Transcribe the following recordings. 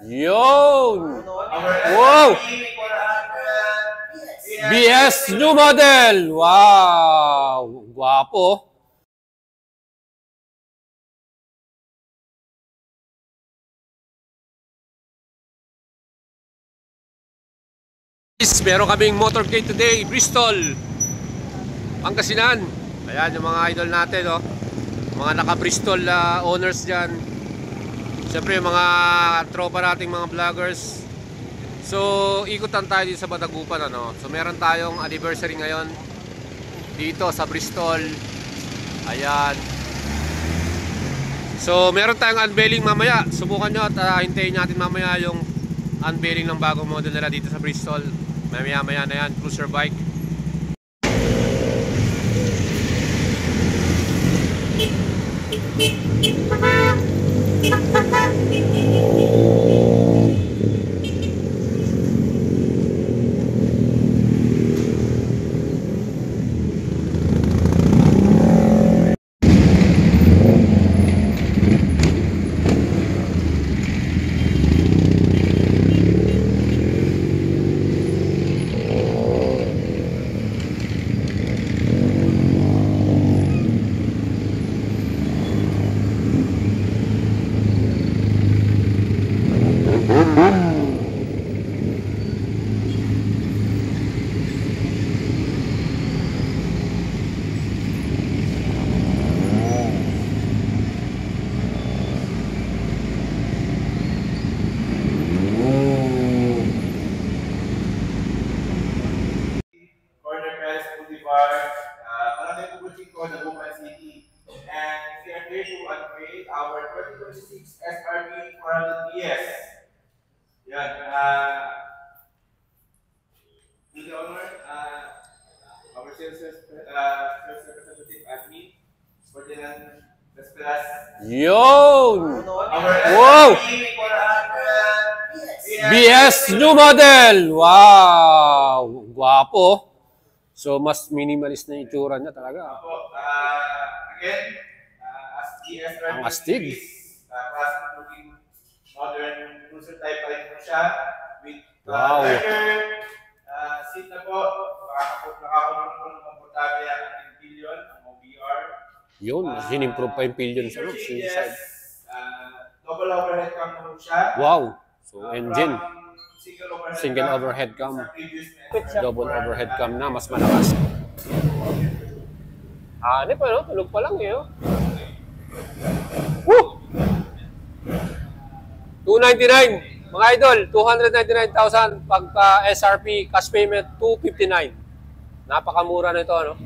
Yun! Wow! BS new model! Wow! Guwapo! Meron kaming motorcade today, Bristol, Pangasinan. Ayan yung mga idol natin, oh. Mga naka-Bristol owners dyan. Siyempre yung mga tropa nating mga vloggers. So ikutan tayo dito sa Batagupan, ano. So meron tayong anniversary ngayon dito sa Bristol. Ayan. So meron tayong unveiling mamaya. Subukan nyo at hintayin natin mamaya yung unveiling ng bagong model nila dito sa Bristol. Maya na yan, cruiser bike. Our 2026 SRB 400PS. Yan. The owner, our sales representative admin, Ferdinand Desperas. Yun! Wow! BS new model! Wow! Guwapo! So mas minimalist na itsura niya talaga. Again, ang astig. Classic-looking modern cruiser type pa rin po siya. With wow. Seat na po. Nakakulong po ng komportable ang ating pillion, ang OBR. Yun, sinimprove pa yung pillion sa looks. Double overhead cam na po siya. Wow. So engine. Single overhead cam. Double overhead cam na, mas malakas. Ano pa, no? Tulog pa lang eh. Oh. Woo! 299 mga idol, 299,000 pagka SRP, cash payment 259. Napakamura na ito, ano?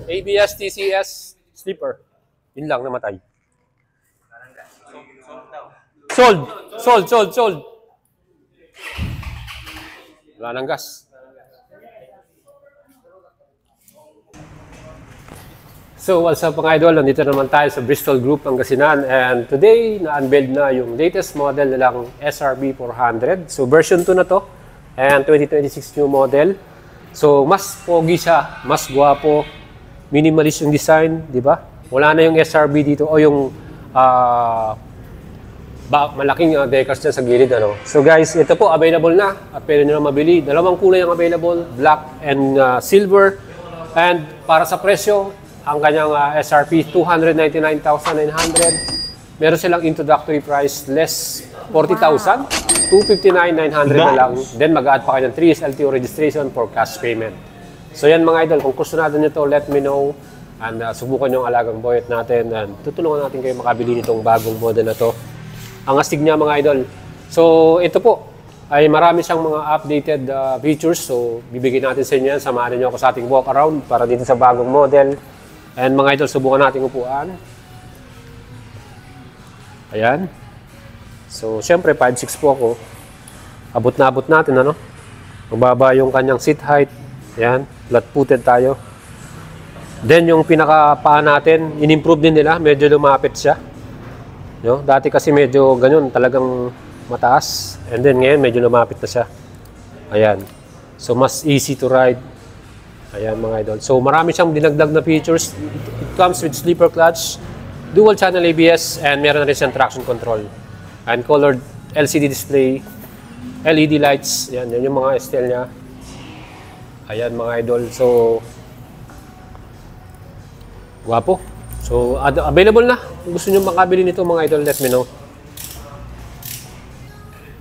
ABS TCS sleeper. Yun lang, namatay. Sold. Wala nang gas. So what's up mga idol, nandito naman tayo sa Bristol Group Pangasinan, and today na-unveiled na yung latest model nilang SRB 400. So version 2 na to and 2026 new model. So mas pogi siya, mas guwapo, minimalist yung design, di ba? Wala na yung SRB dito o yung malaking decals dyan sa gilid, ano. So guys, ito po available na at pwede nyo na mabili. Dalawang kulay ang available, black and silver. And para sa presyo, ang kanyang SRP 299,900. Meron silang introductory price less 40,000, 259,900 na lang. Then mag-add pa kayo ng 3 years LTO registration for cash payment. So yan mga idol, kung gusto natin nito, let me know. And subukan yung alagang boyet natin. And tutulungan natin kayo makabili nitong bagong model na to. Ang astig niya mga idol. So ito po ay marami siyang mga updated features. So bibigyan natin sa inyo yan. Samahan niyo ako sa ating walk around para dito sa bagong model. And mga idol, subukan natin upuan. Ayan. So, syempre, 5'6" po ako. Abot na abot natin, ano? Mababa yung kanyang seat height. Ayan. Flat-footed tayo. Then, yung pinaka-paa natin, in-improve din nila. Medyo lumapit siya. No? Dati kasi medyo ganyan, talagang mataas. And then, ngayon, medyo lumapit na siya. Ayan. So, mas easy to ride. Ayan mga idol. So marami siyang dinagdag na features. It comes with sleeper clutch, dual channel ABS, and meron na rin siyang traction control. And colored LCD display, LED lights, yan yung mga STL niya. Ayan mga idol, so guwapo. So available na. Kung gusto nyo makabili nito mga idol, let me know.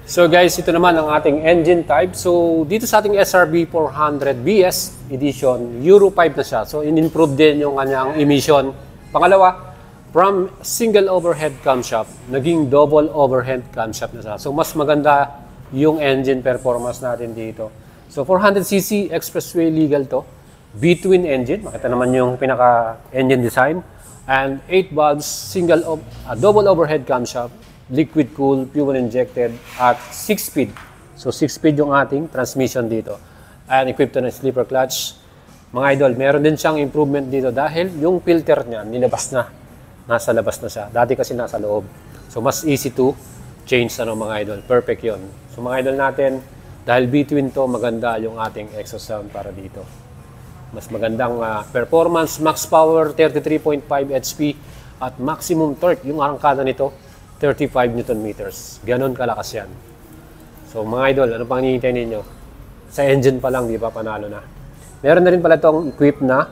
So guys, ito naman ang ating engine type. So dito sa ating SRB 400BS edition, Euro 5 na siya. So in-improve din yung kanyang emission. Pangalawa, from single overhead camshaft, naging double overhead camshaft na siya. So mas maganda yung engine performance natin dito. So 400cc expressway legal to. B-twin engine, makita naman yung pinaka-engine design. And 8 valves, double overhead camshaft, liquid cool, fuel injected at 6-speed. So 6-speed yung ating transmission dito. And equipped na sleeper clutch. Mga idol, meron din siyang improvement dito dahil yung filter niya nilabas na. Nasa labas na siya. Dati kasi nasa loob. So mas easy to change mga idol. Perfect yon. So mga idol natin, dahil B-twin to, maganda yung ating exhaust sound para dito. Mas magandang performance, max power 33.5 HP at maximum torque. Yung arangkada nito, 35 Nm. Ganon kalakas yan. So mga idol, ano pang hinihintay ninyo? Sa engine pa lang, di ba, panalo na. Meron na rin pala itong equipped na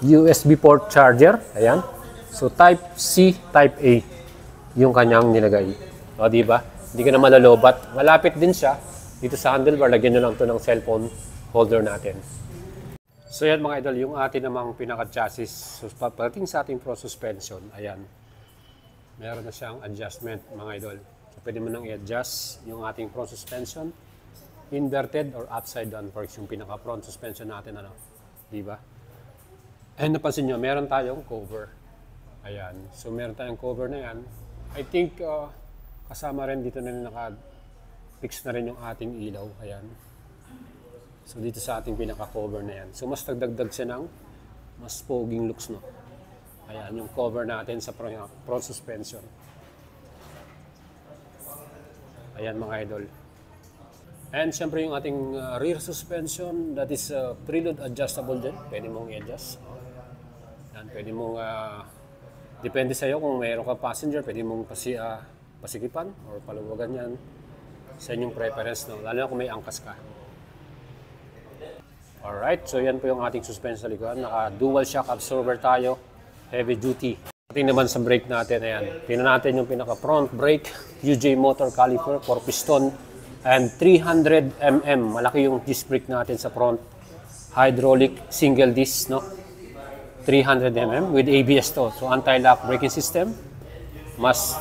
USB port charger. Ayan. So Type C, Type A yung kanyang nilagay. O di ba? Hindi ka na malalobat. Malapit din siya. Dito sa handlebar, lagyan nyo lang ito ng cellphone holder natin. So yan mga idol, yung atin namang pinaka-chassis. So pagdating sa ating Pro Suspension, ayan. Meron na siyang adjustment mga idol. So pwede mo nang i-adjust yung ating Pro Suspension. Inverted or upside down forks yung pinaka-front suspension natin. Di ba? And napansin nyo, meron tayong cover. Ayan. So meron tayong cover na yan. I think kasama rin dito na naka-fix na rin yung ating ilaw. Ayan. So dito sa ating pinaka-cover na yan. So mas nagdagdag siya ng mas poging looks, no? Ayan, yung cover natin sa front suspension. Ayan mga idol. And syempre yung ating rear suspension, that is preload adjustable din. Pwede mong i-adjust. Ayan, pwede mong depende sa iyo kung mayroon ka passenger, pwede mong pasikipan or paluwagan yan sa inyong preference, no? Lalo na kung may angkas ka. Alright, so yan po yung ating suspension sa likuran. Naka-dual shock absorber tayo, heavy duty. Tingnan naman sa brake natin, ayan. Tingnan natin yung pinaka-front brake, UJ motor caliper, 4 piston, and 300 mm. Malaki yung disc brake natin sa front. Hydraulic single disc, no? 300 mm with ABS to. So anti-lock braking system. Mas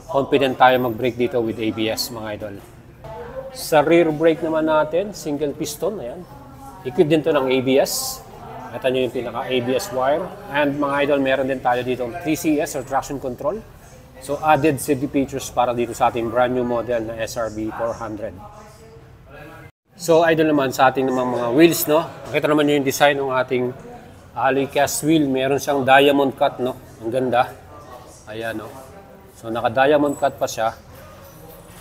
confident tayo mag-brake dito with ABS mga idol. Sa rear brake naman natin, single piston, ayan. Equipped din to ng ABS. Ito nyo yung pinaka-ABS wire. And mga idol, meron din tayo dito 3CS or traction control. So added safety features para dito sa ating brand new model na SRB 400. So idol naman sa ating mga wheels, no? Nakita naman nyo yung design ng ating alloy cast wheel. Meron siyang diamond cut, no? Ang ganda. Ayan, no? So naka-diamond cut pa siya.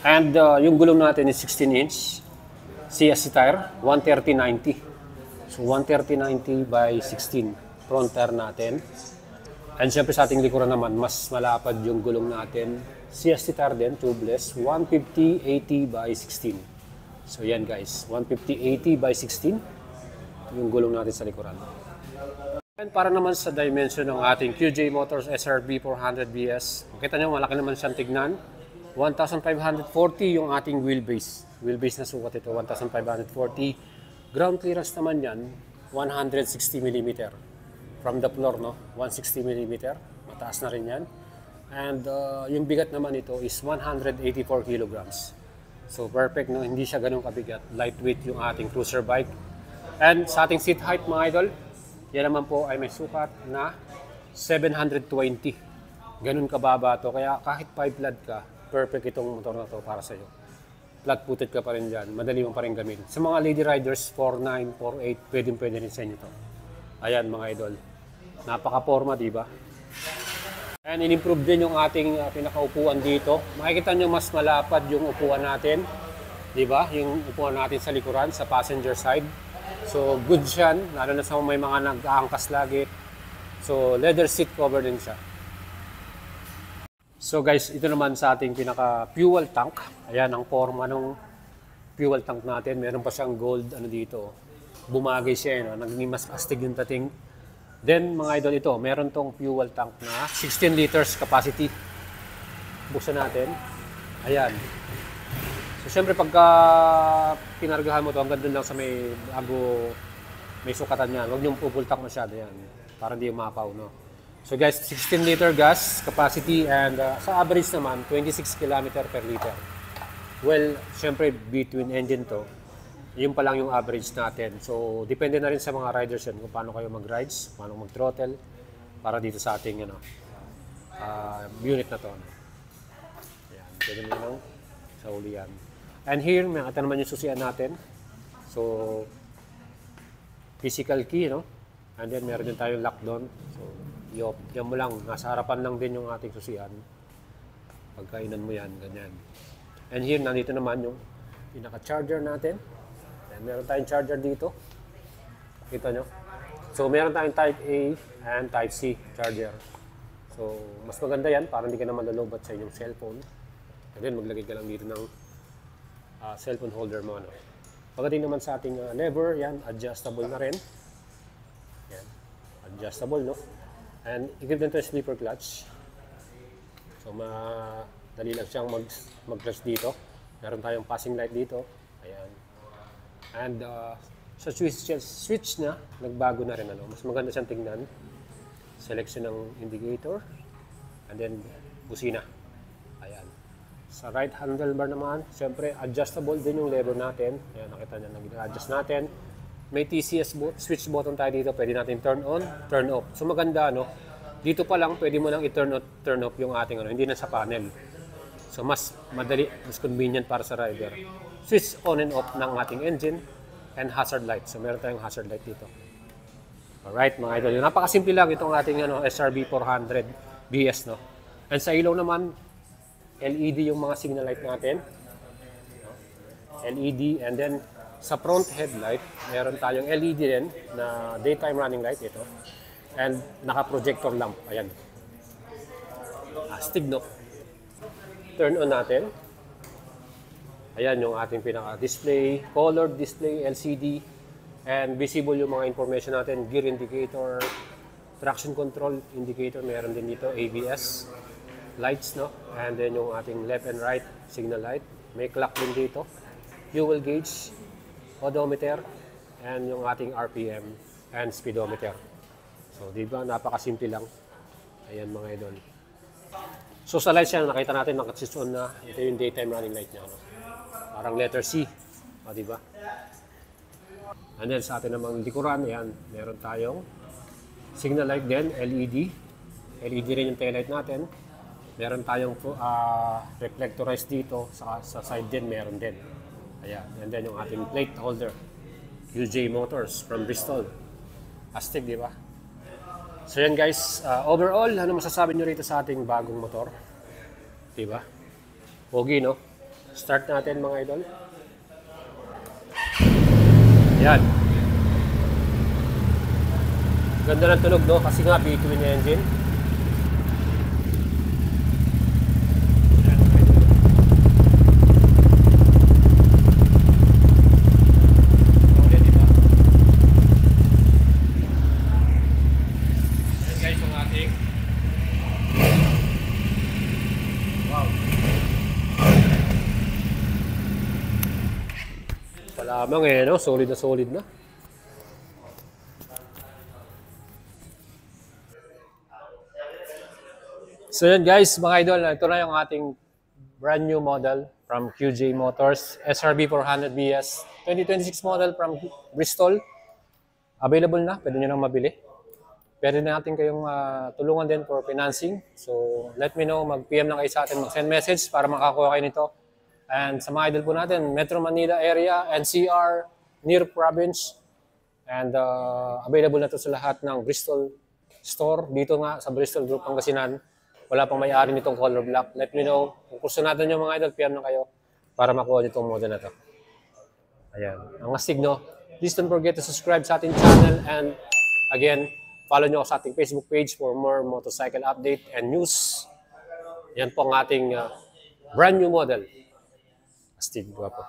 And yung gulong natin is 16-inch CSC tire, 130/90. So 130/90 by 16 front tire natin. And syempre sa ating likuran naman, mas malapad yung gulong natin. CSC tire din, tubeless, 150/80 by 16. So yan guys, 150/80 by 16 yung gulong natin sa likuran. And para naman sa dimension ng ating QJ Motors SRB 400BS, makita nyo malaki naman siyang tignan. 1,540 yung ating wheelbase. Wheelbase na sukat ito, 1,540. Ground clearance naman yan, 160 mm. From the floor, no? 160 mm. Mataas na rin yan. And yung bigat naman ito is 184 kilograms. So perfect, no? Hindi siya ganun kabigat. Lightweight yung ating cruiser bike. And sa ating seat height, mga idol, yan naman po ay may sukat na 720. Ganun kababa to. Kaya kahit 5 flat ka, perfect itong motor na to para sa iyo. Flat-footed ka pa rin dyan. Madali mo pa rin gamitin. Sa mga lady riders, 4'9", 4'8", pwede rin sa inyo to. Ayan mga idol. Napaka-forma, di ba? And in-improve din yung ating pinakaupuan dito. Makikita nyo mas malapad yung upuan natin. Di ba? Yung upuan natin sa likuran, sa passenger side. So good siyan, lalo na sa may mga nag-aangkas lagi. So leather seat cover din siya. So guys, ito naman sa ating pinaka fuel tank. Ayan ang forma ng fuel tank natin. Meron pa siyang gold ano dito. Bumagay siya, no? Naging mas astig yung dating. Then mga idol, ito, meron tong fuel tank na 16 liters capacity. Buksan natin. Ayan. So syempre pagka pinargahan mo to, hanggang dun lang sa may bago may sukatan yan. Huwag niyong pupultak masyado yan. Para hindi umapaw, no? So guys, 16 liter gas capacity and sa average naman, 26 km per liter. Well, syempre between engine to, yun pa lang yung average natin. So, depende na rin sa mga riders yun kung paano kayo mag-rides, paano mag-throttle para dito sa ating unit na to. Ayan, pwede nyo lang sa ulian. And here, makita naman yung susian natin. So, physical key, no? And then, meron din tayong lock down. So, yan mo lang, nasa harapan lang din yung ating susian. Pagkainan mo yan, ganyan. And here, nandito naman yung pinaka-charger natin. And meron tayong charger dito. Kita nyo? So, meron tayong Type A and Type C charger. So, mas maganda yan para hindi ka naman lalobat sa inyong cellphone. And then, maglagay ka lang dito ng cellphone holder mo. Ano? Pagdating naman sa ating lever, yan, adjustable na rin. Yan, adjustable, no? And equivalent to sleeper clutch. So, madali lang siyang mag-clutch dito. Meron tayong passing light dito. Ayan. And sa switch na, nagbago na rin. Ano? Mas maganda siyang tingnan. Selection ng indicator. And then, busina. Ayan. Sa right handlebar naman, siyempre, adjustable din yung lever natin. Ayan, nakita niyo, nag-adjust natin. May TCS switch button tayo dito. Pwede natin turn on, turn off. So maganda, no? Dito pa lang, pwede mo nang i-turn off yung ating, hindi na sa panel. So mas madali, mas convenient para sa rider. Switch on and off ng ating engine and hazard light. So meron tayong hazard light dito. Alright, mga idol. Napakasimple lang itong ating SRB 400 BS, no? And sa ilaw naman, LED yung mga signal light natin. LED, and then sa front headlight, meron tayong LED din na daytime running light ito. And naka-projector lamp. Ayan. Astig, no? Turn on natin. Ayan yung ating pinaka-display. Colored display, LCD. And visible yung mga information natin. Gear indicator, traction control indicator. Meron din dito. ABS. Lights, no? And then yung ating left and right signal light. May clock din dito. Fuel gauge. Odometer, and yung ating RPM and speedometer. So, di ba? Napakasimple lang. Ayan mga idol. So, sa lights yan, nakita natin, naka-switch on na. Ito yung daytime running light niya. No? Parang letter C. O, di ba? And then, sa atin namang likuran, ayan, meron tayong signal light din, LED. LED rin yung taillight natin. Meron tayong reflectorized dito. Sa side din, meron din. Ayan, and then yung ating plate holder, QJ Motors from Bristol. Astig, di ba? So yan guys, overall, ano masasabi nyo rito sa ating bagong motor? Di ba? Pogi, no? Start natin mga idol. Ayan. Ganda ng tunog, no? Kasi nga, B-twin engine. Lamang no? Solid na solid na. So yan guys, mga idol, ito na yung ating brand new model from QJ Motors, SRB 400 BS, 2026 model from Bristol. Available na, pwede nyo nang mabili. Pwede na natin kayong tulungan din for financing. So let me know, mag-PM na kayo sa atin, mag-send message para makakuha kayo nito. And sa mga idol po natin, Metro Manila area, NCR, near province. And available na to sa lahat ng Bristol store. Dito nga sa Bristol Group Pangasinan. Wala pang may-ari nitong color black. Let me know. Kung gusto natin yung mga idol, PM na kayo para makuha nitong model na to. Ayan. Ang astig, no? Please don't forget to subscribe sa ating channel. And again, follow nyo ako sa ating Facebook page for more motorcycle update and news. Yan po ang ating brand new model. Astig, guwapo.